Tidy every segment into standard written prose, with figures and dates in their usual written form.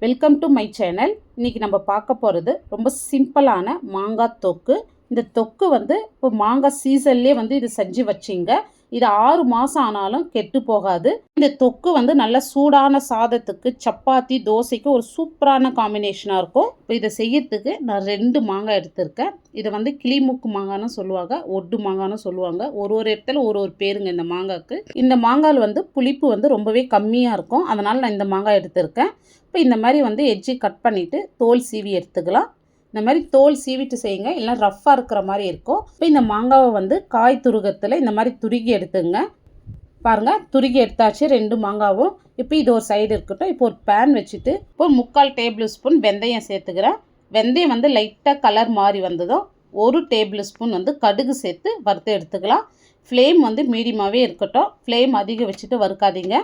Welcome to my channel. இன்றைக்கி நம்ம பார்க்க போகிறது ரொம்ப சிம்பிளான மாங்காய் தொக்கு. இந்த தொக்கு இப்போ மாங்காய் சீசன்லேயே இது செஞ்சு வச்சிங்க. இது 6 மாதம் ஆனாலும் கெட்டு போகாது. இந்த தொக்கு நல்ல சூடான சாதத்துக்கு, சப்பாத்தி, தோசைக்கு ஒரு சூப்பரான காம்பினேஷனாக இருக்கும். இப்போ இதை செய்யறதுக்கு நான் 2 மாங்காய் எடுத்திருக்கேன். இதை கிளிமூக்கு மாங்காய்னு சொல்லுவாங்க, ஒட்டு மாங்காய்னு சொல்லுவாங்க. ஒரு இடத்துல ஒரு பேருங்க இந்த மாங்காய்க்கு. இந்த மாங்காயில் புளிப்பு ரொம்பவே கம்மியாக இருக்கும். அதனால் நான் இந்த மாங்காய் எடுத்திருக்கேன். இப்போ இந்த மாதிரி எட்ஜி கட் பண்ணிவிட்டு தோல் சீவி எடுத்துக்கலாம். இந்த மாதிரி தோல் சீவிட்டு செய்யுங்க, இல்லை ரஃப்பாக இருக்கிற மாதிரி இருக்கும். இப்போ இந்த மாங்காவை காய் துருகத்தில் இந்த மாதிரி துருகி எடுத்துங்க. பாருங்கள், துருகி எடுத்தாச்சு 2 மாங்காவும். இப்போ இது ஒரு சைடு இருக்கட்டும். இப்போ ஒரு பேன் வச்சுட்டு இப்போ 3/4 டேபிள் ஸ்பூன் வெந்தயம் சேர்த்துக்கிறேன். வெந்தயம் லைட்டாக கலர் மாறி வந்ததும் 1 டேபிள் ஸ்பூன் கடுகு சேர்த்து வறுத்து எடுத்துக்கலாம். ஃப்ளேம் மீடியமாகவே இருக்கட்டும். ஃப்ளேம் அதிகம் வச்சுட்டு வறுக்காதீங்க.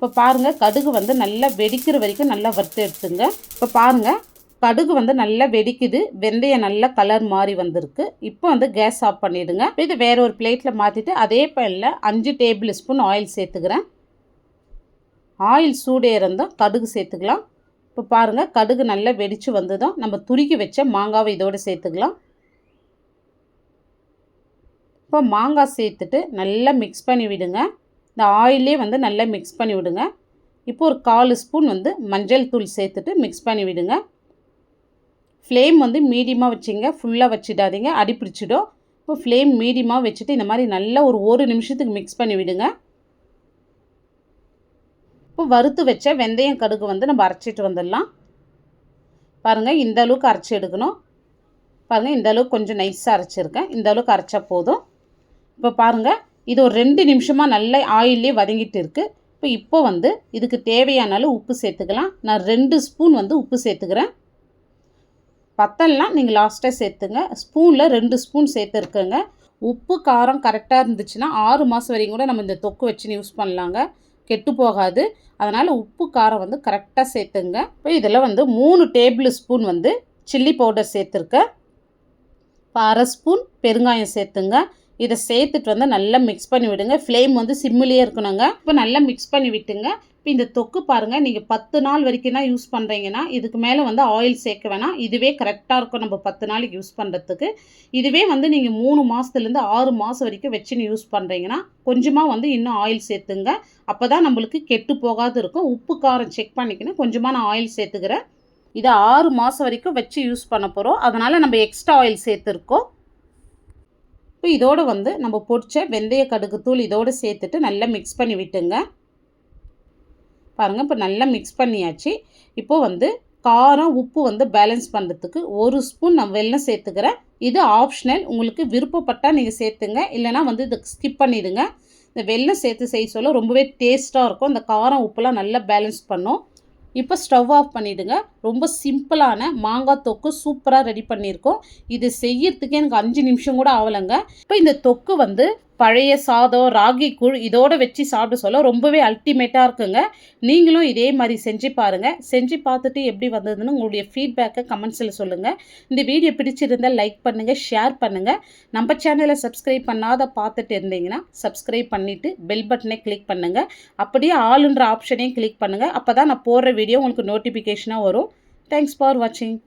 இப்போ பாருங்கள், கடுகு நல்லா வெடிக்கிற வரைக்கும் நல்லா வறுத்து எடுத்துங்க. இப்போ பாருங்கள், கடுகு நல்லா வெடிக்குது. வெந்தயம் நல்லா கலர் மாறி வந்திருக்கு. இப்போ கேஸ் ஆஃப் பண்ணிவிடுங்க. இது வேறு ஒரு பிளேட்டில் மாற்றிட்டு அதே பேனில் 5 டேபிள் ஸ்பூன் ஆயில் சேர்த்துக்கிறேன். ஆயில் சூடேறந்தும் கடுகு சேர்த்துக்கலாம். இப்போ பாருங்கள், கடுகு நல்லா வெடித்து வந்ததும் நம்ம துருக்கி வச்ச மாங்காவை இதோடு சேர்த்துக்கலாம். இப்போ மாங்காய் சேர்த்துட்டு நல்லா மிக்ஸ் பண்ணி விடுங்க. இந்த ஆயிலே நல்லா மிக்ஸ் பண்ணி விடுங்க. இப்போ ஒரு 1/4 ஸ்பூன் மஞ்சள் தூள் சேர்த்துட்டு மிக்ஸ் பண்ணி விடுங்க. ஃப்ளேம் மீடியமாக வச்சுங்க, ஃபுல்லாக வச்சிடாதீங்க, அடி பிடிச்சிடும். இப்போ ஃப்ளேம் மீடியமாக வச்சுட்டு இந்த மாதிரி நல்லா ஒரு நிமிஷத்துக்கு மிக்ஸ் பண்ணி விடுங்க. இப்போ வறுத்து வச்ச வெந்தயம் கடுகு நம்ம அரைச்சிட்டு வந்துடலாம். பாருங்கள், இந்த அளவுக்கு அரைச்சி எடுக்கணும். பாருங்கள், இந்த அளவுக்கு கொஞ்சம் நைஸாக அரைச்சிருக்கேன். இந்த அளவுக்கு அரைச்சா போதும். இப்போ பாருங்கள், இது ஒரு 2 நிமிஷமாக நல்லா ஆயிலே வதங்கிட்டு இருக்குது. இப்போ இதுக்கு தேவையான அளவு உப்பு சேர்த்துக்கலாம். நான் 2 ஸ்பூன் உப்பு சேர்த்துக்கிறேன். பத்தலாம் நீங்கள் லாஸ்ட்டாக சேர்த்துங்க. ஸ்பூனில் 2 ஸ்பூன் சேர்த்துருக்கேங்க. உப்பு காரம் கரெக்டாக இருந்துச்சுன்னா 6 மாதம் வரைக்கும் கூட நம்ம இந்த தொக்கு வச்சு யூஸ் பண்ணலாங்க, கெட்டு போகாது. அதனால் உப்பு காரம் கரெக்டாக சேர்த்துங்க. இப்போ இதில் 3 டேபிள் ஸ்பூன் சில்லி பவுடர் சேர்த்துருக்கேன். இப்போ 1/2 ஸ்பூன் பெருங்காயம் சேர்த்துங்க. இதை சேர்த்துட்டு நல்லா மிக்ஸ் பண்ணி விடுங்க. ஃப்ளேம் சிம்மிலேயே இருக்கணுங்க. இப்போ நல்லா மிக்ஸ் பண்ணி விட்டுங்க. இப்போ இந்த தொக்கு பாருங்கள், நீங்கள் 10 நாள் வரைக்கும் தான் யூஸ் பண்ணுறீங்கன்னா இதுக்கு மேலே ஆயில் சேர்க்க வேணாம். இதுவே கரெக்டாக இருக்கும் நம்ம 10 நாளைக்கு யூஸ் பண்ணுறதுக்கு. இதுவே நீங்கள் 3 மாதத்துலேருந்து 6 மாதம் வரைக்கும் வச்சுன்னு யூஸ் பண்ணுறீங்கன்னா கொஞ்சமாக இன்னும் ஆயில் சேர்த்துங்க. அப்போ தான் நம்மளுக்கு கெட்டு போகாது இருக்கும். உப்பு காரம் செக் பண்ணிக்கணும். கொஞ்சமாக நான் ஆயில் சேர்த்துக்கிறேன். இதை 6 மாதம் வரைக்கும் வச்சு யூஸ் பண்ண போகிறோம். அதனால் நம்ம எக்ஸ்ட்ரா ஆயில் சேர்த்துருக்கோம். இப்போ இதோடு நம்ம பொடிச்ச வெந்தய கடுகு தூள் இதோடு சேர்த்துட்டு நல்லா மிக்ஸ் பண்ணி விட்டுங்க. பாருங்கள், இப்போ நல்லா மிக்ஸ் பண்ணியாச்சு. இப்போது காரம் உப்பு பேலன்ஸ் பண்ணுறதுக்கு 1 ஸ்பூன் நான் வெல்லம் சேர்த்துக்கிறேன். இது ஆப்ஷனல், உங்களுக்கு விருப்பப்பட்டால் நீங்கள் சேர்த்துங்க, இல்லைனா இதை ஸ்கிப் பண்ணிவிடுங்க. இந்த வெல்லம் சேர்த்து செய்ய சொல்ல ரொம்பவே டேஸ்ட்டாக இருக்கும். இந்த காரம் உப்புலாம் நல்லா பேலன்ஸ் பண்ணும். இப்போ ஸ்டவ் ஆஃப் பண்ணிவிடுங்க. ரொம்ப சிம்பிளான மாங்காய் தொக்கு சூப்பராக ரெடி பண்ணியிருக்கோம். இது செய்யறதுக்கே எனக்கு 5 நிமிஷம் கூட ஆகலைங்க. இப்போ இந்த தொக்கு பழைய சாதம், ராகி கூழ் இதோடு வச்சு சாப்பிட சொல்ல ரொம்பவே அல்டிமேட்டாக இருக்குங்க. நீங்களும் இதே மாதிரி செஞ்சு பாருங்கள். செஞ்சு பார்த்துட்டு எப்படி வந்ததுன்னு உங்களுடைய ஃபீட்பேக்கை கமெண்ட்ஸில் சொல்லுங்கள். இந்த வீடியோ பிடிச்சிருந்தால் லைக் பண்ணுங்கள், ஷேர் பண்ணுங்கள். நம்ம சேனலை சப்ஸ்கிரைப் பண்ணாத பார்த்துட்டு இருந்தீங்கன்னா சப்ஸ்கிரைப் பண்ணிவிட்டு பெல் பட்டனை கிளிக் பண்ணுங்கள். அப்படியே ஆளுன்ற ஆப்ஷனையும் கிளிக் பண்ணுங்கள். அப்போ தான் நான் போடுற வீடியோ உங்களுக்கு நோட்டிஃபிகேஷனாக வரும். தேங்க்ஸ் ஃபார் வாட்சிங்.